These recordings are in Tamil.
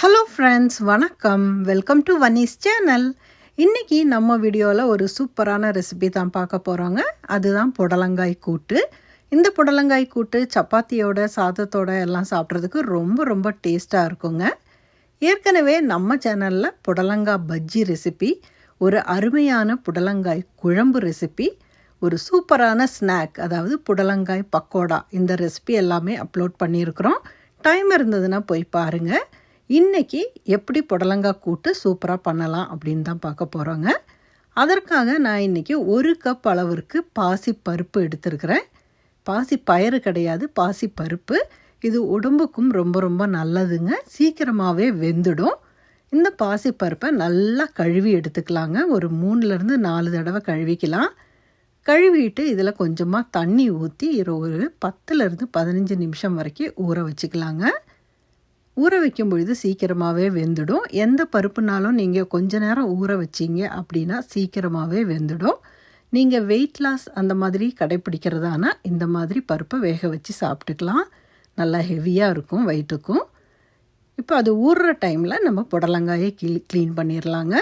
ஹலோ ஃப்ரெண்ட்ஸ், வணக்கம். வெல்கம் டு வன்னிஸ் சேனல். இன்றைக்கி நம்ம வீடியோவில் ஒரு சூப்பரான ரெசிபி தான் பார்க்க போகிறோங்க. அதுதான் புடலங்காய் கூட்டு. இந்த புடலங்காய் கூட்டு சப்பாத்தியோட சாதத்தோட எல்லாம் சாப்பிட்றதுக்கு ரொம்ப ரொம்ப டேஸ்ட்டாக இருக்குங்க. ஏற்கனவே நம்ம சேனலில் புடலங்காய் பஜ்ஜி ரெசிபி, ஒரு அருமையான புடலங்காய் குழம்பு ரெசிபி, ஒரு சூப்பரான ஸ்நாக் அதாவது புடலங்காய் பக்கோடா, இந்த ரெசிபி எல்லாமே அப்லோட் பண்ணியிருக்கிறோம். டைம் இருந்ததுன்னா போய் பாருங்கள். இன்றைக்கி எப்படி புடலங்காய் கூட்டு சூப்பராக பண்ணலாம் அப்படின்னு தான் பார்க்க போகிறோங்க. அதற்காக நான் இன்றைக்கி 1 கப் அளவிற்கு பாசி பருப்பு எடுத்துருக்கிறேன். பாசி பயிறு கிடையாது, பாசி பருப்பு. இது உடம்புக்கும் ரொம்ப ரொம்ப நல்லதுங்க. சீக்கிரமாகவே வெந்துடும். இந்த பாசி பருப்பை நல்லா கழுவி எடுத்துக்கலாங்க. ஒரு 3-4 தடவை கழுவிக்கலாம். கழுவிட்டு இதில் கொஞ்சமாக தண்ணி ஊற்றி ஒரு 10-15 நிமிஷம் வரைக்கும் ஊற வச்சுக்கலாங்க. ஊற வைக்கும் பொழுது சீக்கிரமாகவே வெந்துடும். எந்த பருப்புனாலும் நீங்கள் கொஞ்ச நேரம் ஊற வச்சிங்க அப்படின்னா சீக்கிரமாகவே வெந்துடும். நீங்கள் வெயிட் லாஸ் அந்த மாதிரி கடைப்பிடிக்கிறதானா இந்த மாதிரி பருப்பை வேக வச்சு சாப்பிட்டுக்கலாம். நல்லா ஹெவியாக இருக்கும் வயிற்றுக்கும். இப்போ அது ஊறுற டைமில் நம்ம புடலங்காயை க்ளீன் பண்ணிடலாங்க.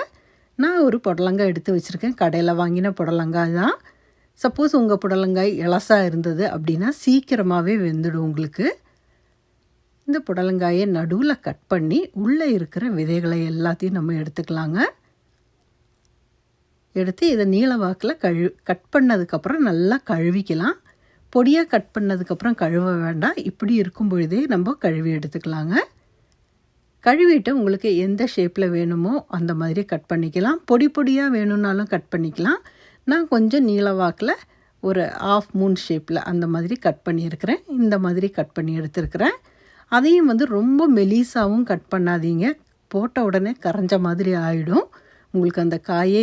நான் ஒரு புடலங்காய் எடுத்து வச்சுருக்கேன். கடையில் வாங்கின புடலங்காய் தான். சப்போஸ் உங்கள் புடலங்காய் இலசாக இருந்தது அப்படின்னா சீக்கிரமாகவே வெந்துடும் உங்களுக்கு. இந்த புடலங்காயை நடுவில் கட் பண்ணி உள்ளே இருக்கிற விதைகளை எல்லாத்தையும் நம்ம எடுத்துக்கலாங்க. எடுத்து இதை நீல வாக்கில் கட் பண்ணதுக்கப்புறம் நல்லா கழுவிக்கலாம். பொடியாக கட் பண்ணதுக்கப்புறம் கழுவ வேண்டாம். இப்படி இருக்கும் பொழுதே நம்ம கழுவி எடுத்துக்கலாங்க. கழுவிட்டு உங்களுக்கு எந்த ஷேப்பில் வேணுமோ அந்த மாதிரி கட் பண்ணிக்கலாம். பொடி பொடியாக வேணும்னாலும் கட் பண்ணிக்கலாம். நான் கொஞ்சம் நீல வாக்கில் ஒரு ½ மூன் ஷேப்பில் அந்த மாதிரி கட் பண்ணியிருக்கிறேன். இந்த மாதிரி கட் பண்ணி எடுத்துருக்கிறேன். அதையும் ரொம்ப மெலிசாவும் கட் பண்ணாதீங்க. போட்ட உடனே கரைஞ்ச மாதிரி ஆகிடும். உங்களுக்கு அந்த காயே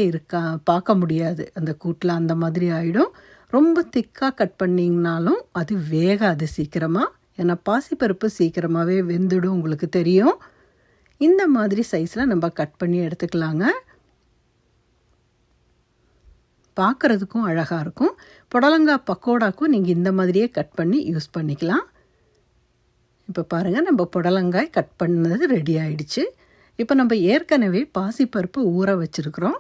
பார்க்க முடியாது. அந்த கூட்டில் அந்த மாதிரி ஆகிடும். ரொம்ப திக்காக கட் பண்ணிங்கனாலும் அது வேகாது சீக்கிரமாக. ஏன்னா பாசிப்பருப்பு சீக்கிரமாகவே வெந்துடும், உங்களுக்கு தெரியும். இந்த மாதிரி சைஸில் நம்ம கட் பண்ணி எடுத்துக்கலாங்க. பார்க்குறதுக்கும் அழகாக இருக்கும். புடலங்காய் பக்கோடாக்கும் நீங்கள் இந்த மாதிரியே கட் பண்ணி யூஸ் பண்ணிக்கலாம். இப்போ பாருங்கள், நம்ம புடலங்காய் கட் பண்ணது ரெடி ஆகிடுச்சு. இப்போ நம்ம ஏற்கனவே பாசிப்பருப்பு ஊற வச்சுருக்குறோம்.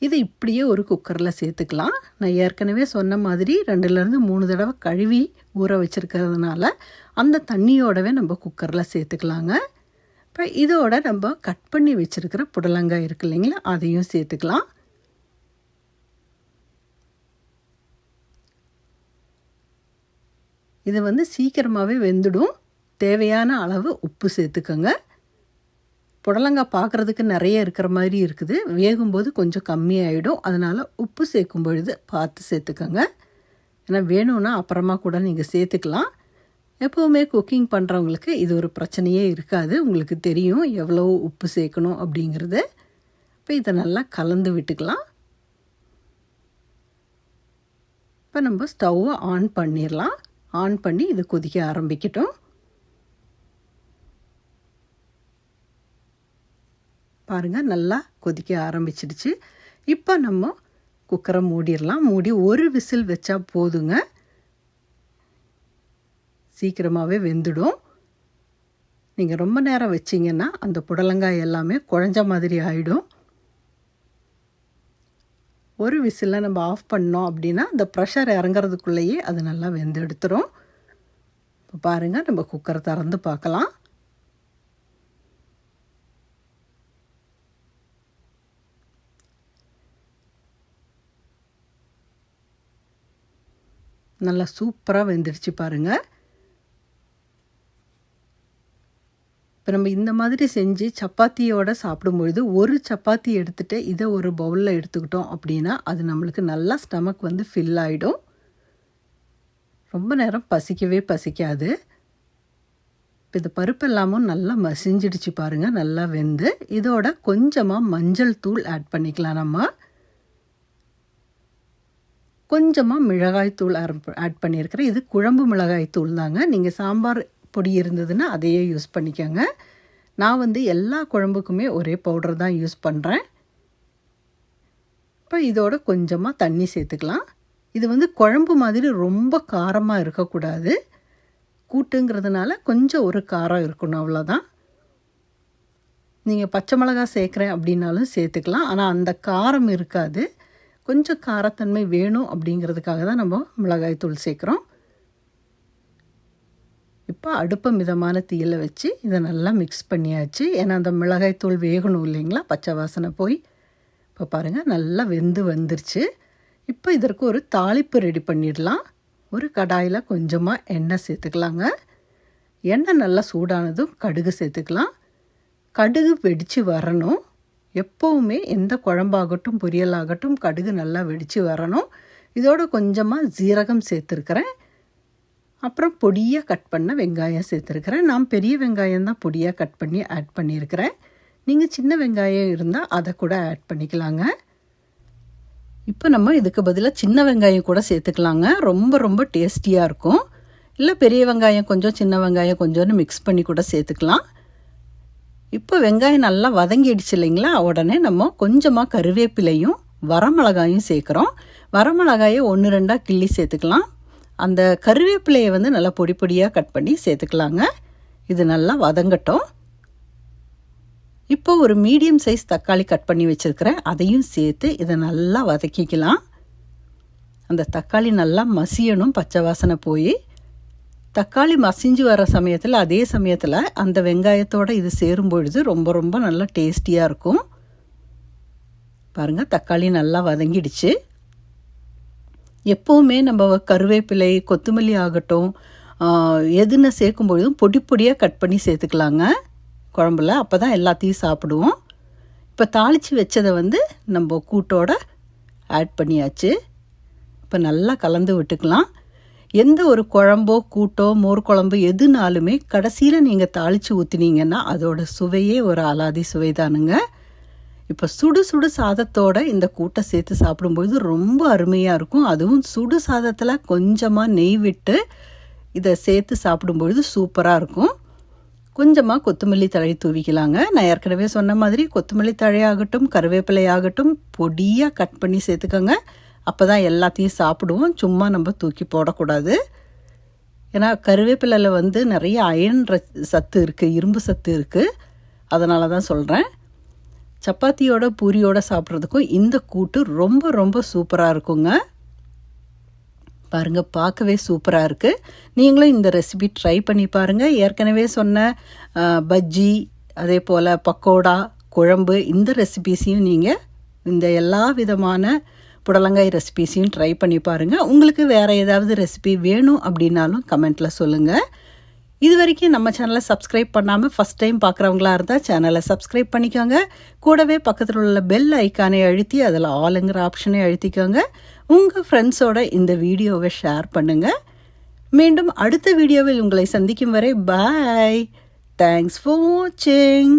இதை இப்படியே ஒரு குக்கரில் சேர்த்துக்கலாம். நான் ஏற்கனவே சொன்ன மாதிரி 2-3 தடவை கழுவி ஊற வச்சுருக்கிறதுனால அந்த தண்ணியோடவே நம்ம குக்கரில் சேர்த்துக்கலாங்க. இப்போ இதோட நம்ம கட் பண்ணி வச்சுருக்கிற புடலங்காய் இருக்கு இல்லைங்களா, அதையும் சேர்த்துக்கலாம். இது சீக்கிரமாகவே வெந்துடும். தேவையான அளவு உப்பு சேர்த்துக்கோங்க. புடலங்காய் பார்க்குறதுக்கு நிறைய இருக்கிற மாதிரி இருக்குது. வேகும்போது கொஞ்சம் கம்மியாயிடும். அதனால் உப்பு சேர்க்கும் பொழுது பார்த்து சேர்த்துக்கோங்க. ஏன்னா வேணும்னா அப்புறமா கூட நீங்கள் சேர்த்துக்கலாம். எப்போவுமே குக்கிங் பண்ணுறவங்களுக்கு இது ஒரு பிரச்சனையே இருக்காது. உங்களுக்கு தெரியும் எவ்வளோ உப்பு சேர்க்கணும் அப்படிங்கிறது. இப்போ இதை நல்லா கலந்து விட்டுக்கலாம். இப்போ நம்ம ஸ்டவ்வை ஆன் பண்ணிடலாம். ஆன் பண்ணி இது கொதிக்க ஆரம்பிக்கட்டும். பாருங்கள், நல்லா கொதிக்க ஆரம்பிச்சிடுச்சு. இப்போ நம்ம குக்கரை மூடிடலாம். மூடி ஒரு விசில் வச்சா போதுங்க. சீக்கிரமாகவே வெந்துடும். நீங்கள் ரொம்ப நேரம் வச்சிங்கன்னா அந்த புடலங்காய் எல்லாமே குழஞ்ச மாதிரி ஆகிடும். ஒரு விசிலில் நம்ம ஆஃப் பண்ணோம் அப்படின்னா அந்த ப்ரெஷர் இறங்குறதுக்குள்ளேயே அது நல்லா வெந்து எடுத்துரும். இப்போ பாருங்கள், நம்ம குக்கரை திறந்து பார்க்கலாம். நல்லா சூப்பராக வெந்துடுச்சு பாருங்கள். இப்போ நம்ம இந்த மாதிரி செஞ்சு சப்பாத்தியோடு சாப்பிடும்பொழுது ஒரு சப்பாத்தி எடுத்துகிட்டு இதை ஒரு பவுலில் எடுத்துக்கிட்டோம் அப்படின்னா அது நம்மளுக்கு நல்லா ஸ்டமக் ஃபில் ஆகிடும். ரொம்ப நேரம் பசிக்கவே பசிக்காது. இப்போ இந்த பருப்பு எல்லாமும் நல்லா மசிஞ்சிடுச்சு பாருங்கள், நல்லா வெந்து. இதோட கொஞ்சமாக மஞ்சள் தூள் ஆட் பண்ணிக்கலாம். நம்ம கொஞ்சமாக மிளகாய் தூள் ஆட் பண்ணியிருக்கிறேன். இது குழம்பு மிளகாய் தூள் தாங்க. நீங்கள் சாம்பார் பொடி இருந்ததுன்னா அதையே யூஸ் பண்ணிக்கோங்க. நான் எல்லா குழம்புக்குமே ஒரே பவுடர் தான் யூஸ் பண்ணுறேன். இப்போ இதோட கொஞ்சமாக தண்ணி சேர்த்துக்கலாம். இது குழம்பு மாதிரி ரொம்ப காரமாக இருக்கக்கூடாது. கூட்டுங்கிறதுனால கொஞ்சம் ஒரு காரம் இருக்கணும், அவ்வளோதான். நீங்கள் பச்சை மிளகாய் சேர்க்குறேன் அப்படின்னாலும் சேர்த்துக்கலாம். ஆனால் அந்த காரம் இருக்காது. கொஞ்சம் காரத்தன்மை வேணும் அப்படிங்கிறதுக்காக தான் நம்ம மிளகாய் தூள் சேர்க்குறோம். இப்போ அடுப்பை மிதமான தீயில வச்சு இதை நல்லா மிக்ஸ் பண்ணியாச்சு. ஏன்னா அந்த மிளகாய் தூள் வேகணும் இல்லைங்களா, பச்சை வாசனை போய். இப்போ பாருங்கள் நல்லா வெந்து வந்துருச்சு. இப்போ இதற்கு ஒரு தாளிப்பு ரெடி பண்ணிடலாம். ஒரு கடாயில் கொஞ்சமாக எண்ணெய் சேர்த்துக்கலாங்க. எண்ணெய் நல்லா சூடானதும் கடுகு சேர்த்துக்கலாம். கடுகு வெடித்து வரணும். எப்போவுமே எந்த குழம்பாகட்டும் பொரியலாகட்டும் கடுகு நல்லா வெடித்து வரணும். இதோட கொஞ்சமாக ஜீரகம் சேர்த்துருக்கிறேன். அப்புறம் பொடியாக கட் பண்ண வெங்காயம் சேர்த்துருக்கிறேன். நான் பெரிய வெங்காயம் தான் பொடியாக கட் பண்ணி ஆட் பண்ணியிருக்கிறேன். நீங்கள் சின்ன வெங்காயம் இருந்தால் அதை கூட ஆட் பண்ணிக்கலாங்க. இப்போ நம்ம இதுக்கு பதிலாக சின்ன வெங்காயம் கூட சேர்த்துக்கலாங்க. ரொம்ப ரொம்ப டேஸ்டியாக இருக்கும். இல்லை பெரிய வெங்காயம் கொஞ்சம் சின்ன வெங்காயம் கொஞ்சம்னு மிக்ஸ் பண்ணி கூட சேர்த்துக்கலாம். இப்போ வெங்காயம் நல்லா வதங்கிடுச்சு இல்லைங்களா, உடனே நம்ம கொஞ்சமாக கருவேப்பிலையும் வரமிளகாயும் சேர்க்குறோம். வரமிளகாயை 1-2 கிள்ளி சேர்த்துக்கலாம். அந்த கருவேப்பிலையை வந்து நல்லா பொடி பொடியாக கட் பண்ணி சேர்த்துக்கலாங்க. இது நல்லா வதங்கட்டும். இப்போ ஒரு மீடியம் சைஸ் தக்காளி கட் பண்ணி வச்சுருக்கிறேன். அதையும் சேர்த்து இதை நல்லா வதக்கிக்கலாம். அந்த தக்காளி நல்லா மசியணும், பச்சை வாசனை போய். தக்காளி மசிஞ்சு வர சமயத்தில் அதே சமயத்தில் அந்த வெங்காயத்தோடு இது சேரும் பொழுது ரொம்ப ரொம்ப நல்லா டேஸ்டியாக இருக்கும். பாருங்கள் தக்காளி நல்லா வதங்கிடுச்சு. எப்போவுமே நம்ம கருவேப்பிலை கொத்தமல்லி ஆகட்டும் எதுன்னு சேர்க்கும் பொழுதும் பொடி பொடியாக கட் பண்ணி சேர்த்துக்கலாங்க குழம்புல. அப்போ தான் எல்லாத்தையும் சாப்பிடுவோம். இப்போ தாளித்து வச்சதை வந்து நம்ம கூட்டோட ஆட் பண்ணியாச்சு. இப்போ நல்லா கலந்து விட்டுக்கலாம். எந்த ஒரு குழம்போ கூட்டோ மோர் குழம்பு எதுனாலுமே கடைசியில் நீங்கள் தாளித்து ஊற்றினீங்கன்னா அதோட சுவையே ஒரு அலாதி சுவை தானுங்க. இப்போ சுடு சுடு சாதத்தோடு இந்த கூட்டை சேர்த்து சாப்பிடும்பொழுது ரொம்ப அருமையாக இருக்கும். அதுவும் சுடு சாதத்தில் கொஞ்சமாக நெய் விட்டு இதை சேர்த்து சாப்பிடும்பொழுது சூப்பராக இருக்கும். கொஞ்சமாக கொத்தமல்லி தழை தூவிக்கலாங்க. நான் ஏற்கனவே சொன்ன மாதிரி கொத்தமல்லி தழையாகட்டும் கருவேப்பிலை ஆகட்டும் பொடியாக கட் பண்ணி சேர்த்துக்கோங்க. அப்போ தான் எல்லாத்தையும் சாப்பிடுவோம். சும்மா நம்ம தூக்கி போடக்கூடாது. ஏன்னா கருவேப்பிலையில் வந்து நிறைய அயன் சத்து இருக்குது, இரும்பு சத்து இருக்குது. அதனால தான் சொல்கிறேன். சப்பாத்தியோட பூரியோட சாப்பிட்றதுக்கும் இந்த கூட்டு ரொம்ப ரொம்ப சூப்பராக இருக்குங்க. பாருங்கள் பார்க்கவே சூப்பராக இருக்குது. நீங்களும் இந்த ரெசிபி ட்ரை பண்ணி பாருங்கள். ஏற்கனவே சொன்ன பஜ்ஜி அதே போல் பக்கோடா குழம்பு இந்த ரெசிபீஸையும் நீங்கள் இந்த எல்லா விதமான புடலங்காய் ரெசிபீஸையும் ட்ரை பண்ணி பாருங்கள். உங்களுக்கு வேறு ஏதாவது ரெசிபி வேணும் அப்படின்னாலும் கமெண்ட்டில் சொல்லுங்கள். இது வரைக்கும் நம்ம சேனலை சப்ஸ்கிரைப் பண்ணாமல் ஃபஸ்ட் டைம் பார்க்குறவங்களா இருந்தால் சேனலை சப்ஸ்கிரைப் பண்ணிக்கோங்க. கூடவே பக்கத்தில் உள்ள பெல் ஐக்கானை அழுத்தி அதில் ஆளுங்கிற ஆப்ஷனை அழுத்திக்கோங்க. உங்கள் ஃப்ரெண்ட்ஸோட இந்த வீடியோவை ஷேர் பண்ணுங்கள். மீண்டும் அடுத்த வீடியோவில் உங்களை சந்திக்கும் வரை பாய். தேங்க்ஸ் ஃபார் வாட்சிங்.